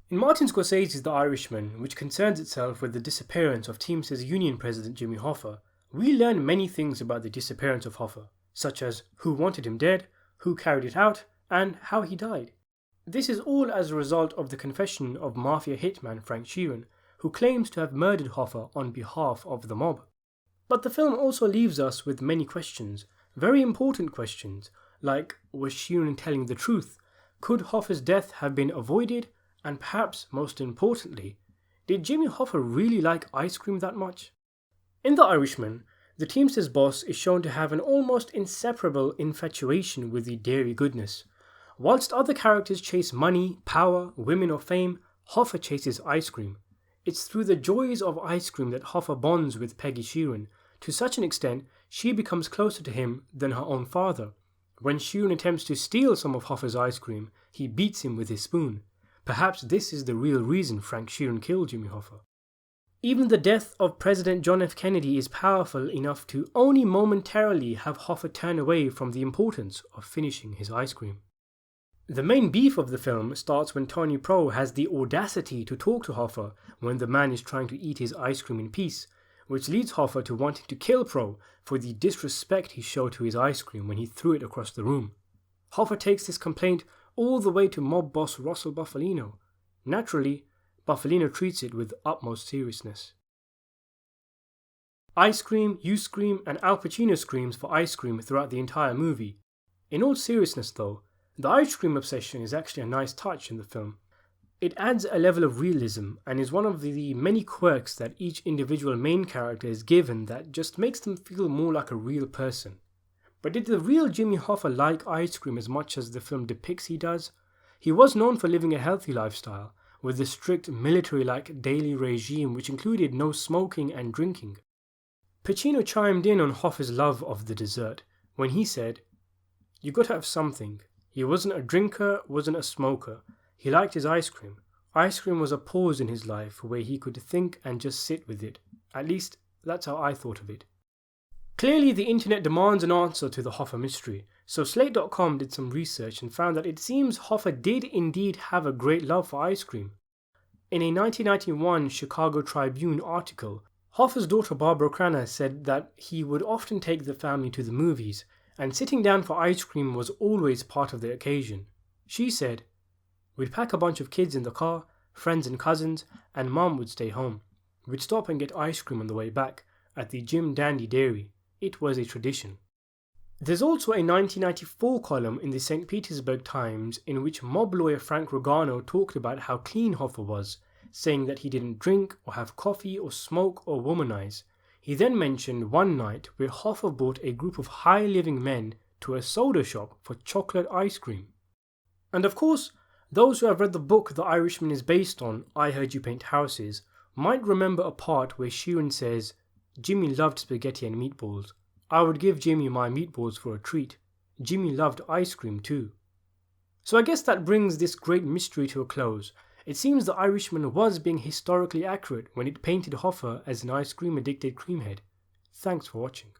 In Martin Scorsese's The Irishman, which concerns itself with the disappearance of Teamsters Union President Jimmy Hoffa, we learn many things about the disappearance of Hoffa, such as who wanted him dead, who carried it out, and how he died. This is all as a result of the confession of mafia hitman Frank Sheeran, who claims to have murdered Hoffa on behalf of the mob. But the film also leaves us with many questions, very important questions, like was Sheeran telling the truth? Could Hoffa's death have been avoided? And perhaps most importantly, did Jimmy Hoffa really like ice cream that much? In The Irishman, the Teamsters boss is shown to have an almost inseparable infatuation with the dairy goodness. Whilst other characters chase money, power, women or fame, Hoffa chases ice cream. It's through the joys of ice cream that Hoffa bonds with Peggy Sheeran. To such an extent, she becomes closer to him than her own father. When Sheeran attempts to steal some of Hoffa's ice cream, he beats him with his spoon. Perhaps this is the real reason Frank Sheeran killed Jimmy Hoffa. Even the death of President John F. Kennedy is powerful enough to only momentarily have Hoffa turn away from the importance of finishing his ice cream. The main beef of the film starts when Tony Pro has the audacity to talk to Hoffa when the man is trying to eat his ice cream in peace, which leads Hoffa to wanting to kill Pro for the disrespect he showed to his ice cream when he threw it across the room. Hoffa takes this complaint all the way to mob boss Russell Bufalino. Naturally, Bufalino treats it with utmost seriousness. I scream, you scream, and Al Pacino screams for ice cream throughout the entire movie. In all seriousness though, the ice cream obsession is actually a nice touch in the film. It adds a level of realism and is one of the many quirks that each individual main character is given that just makes them feel more like a real person. But did the real Jimmy Hoffa like ice cream as much as the film depicts he does? He was known for living a healthy lifestyle, with a strict military-like daily regime which included no smoking and drinking. Pacino chimed in on Hoffa's love of the dessert when he said, "You gotta have something. He wasn't a drinker, wasn't a smoker. He liked his ice cream. Ice cream was a pause in his life where he could think and just sit with it. At least, that's how I thought of it." Clearly, the internet demands an answer to the Hoffa mystery, so Slate.com did some research and found that it seems Hoffa did indeed have a great love for ice cream. In a 1991 Chicago Tribune article, Hoffa's daughter Barbara Cranner said that he would often take the family to the movies, and sitting down for ice cream was always part of the occasion. She said, "We'd pack a bunch of kids in the car, friends and cousins, and Mom would stay home. We'd stop and get ice cream on the way back, at the Jim Dandy Dairy. It was a tradition." There's also a 1994 column in the St. Petersburg Times in which mob lawyer Frank Rogano talked about how clean Hoffa was, saying that he didn't drink or have coffee or smoke or womanize. He then mentioned one night where Hoffa brought a group of high-living men to a soda shop for chocolate ice cream. And of course, those who have read the book The Irishman is based on, I Heard You Paint Houses, might remember a part where Sheeran says, "Jimmy loved spaghetti and meatballs. I would give Jimmy my meatballs for a treat. Jimmy loved ice cream too." So I guess that brings this great mystery to a close. It seems The Irishman was being historically accurate when it painted Hoffa as an ice cream addicted creamhead. Thanks for watching.